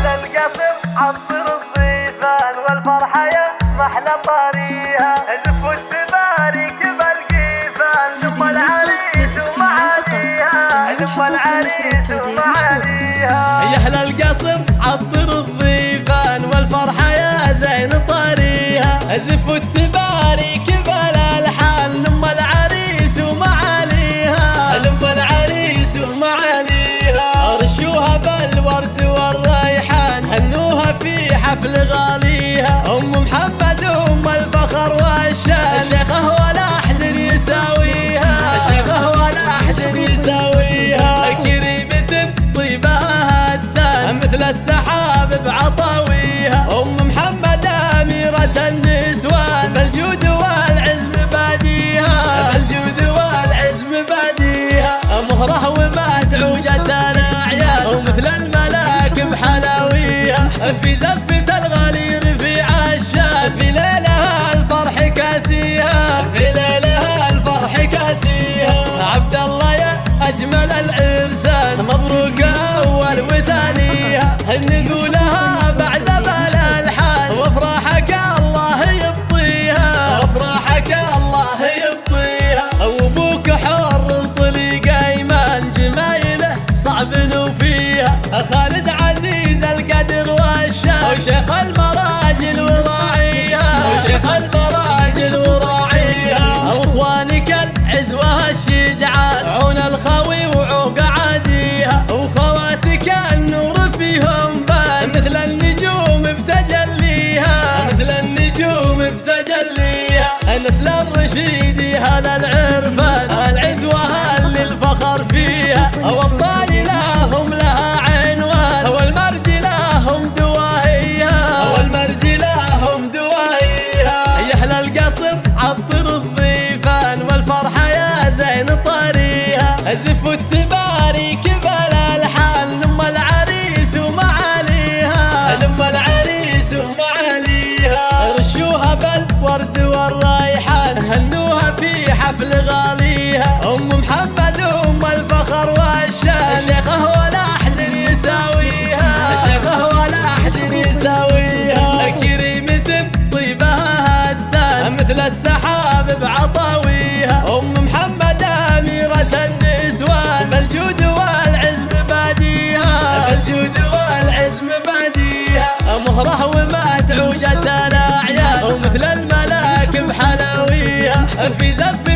أهل القصر عطر الضيفان والفرحة يا محلى طاريها، زفوا التبارك بالقيفان ثم العريس ومعاليها، ثم العريس ومعاليها. يا أهل القصر عطر الضيفان والفرحة يا زين طاريها، زفوا التبارك بالالحان ثم العريس ومعاليها، ثم العريس ومعاليها. رشوها بالورد والريحان هنوها في حفل غاليها، أم محمد أم الفخر والشان، شيخه ولا أحد يساويها، شيخه ولا أحد يساويها. كريمة طيبها هتان مثل السحاب بعطاويها، أم محمد أميرة النسوان، بالجود والعز مباديها، بالجود والعز مباديها. مهره ومدعوجة الأعيان ومثل الملاك بحلاويها، في زفة الغالي رفيع الشان، في ليلها الفرح كاسيها، في ليلها الفرح كاسيها. عبد الله يا أجمل العرسان مبروك أول وثانيها، نقولها بعد بالالحان وافراحك الله يبطيها، وافراحك الله يبطيها. وابوك حر طليق ايمان جمايله صعب نوفيها، خالد عزيز القدر والشان، وشيخ المراجل وراعيها، وشيخ المراجل وراعيها. واخوانك العزوه الشجعان عون الخوي وعوق عاديها، وخواتك النور فيهم بان مثل النجوم بتجليها، مثل النجوم بتجليها. نسل الرشيد هل العرفان العزوه اللي الفخر فيها، والطايله هم لها عنوان، والمرجله هم دواهيها، والمرجله هم دواهيها. يا اهل القصر عطر الضيفان والفرحه يا زين طاريها، زفوا التبارك بالالحان ثم العريس ومعاليها، ثم العريس ومعاليها. رشوها بالورد والريحان هنوها في حفل غاليها، أم محمد أم الفخر والشان، شيخه ولا أحد يساويها، شيخه ولا أحد يساويها. كريمة طيبها هتان مثل السحاب بعطاويها، أم محمد أميرة النسوان، بالجود والعز مباديها، بالجود والعز مباديها. مهره ومدعوجة الأعيان ومثل الملاك بحلاويها، في زف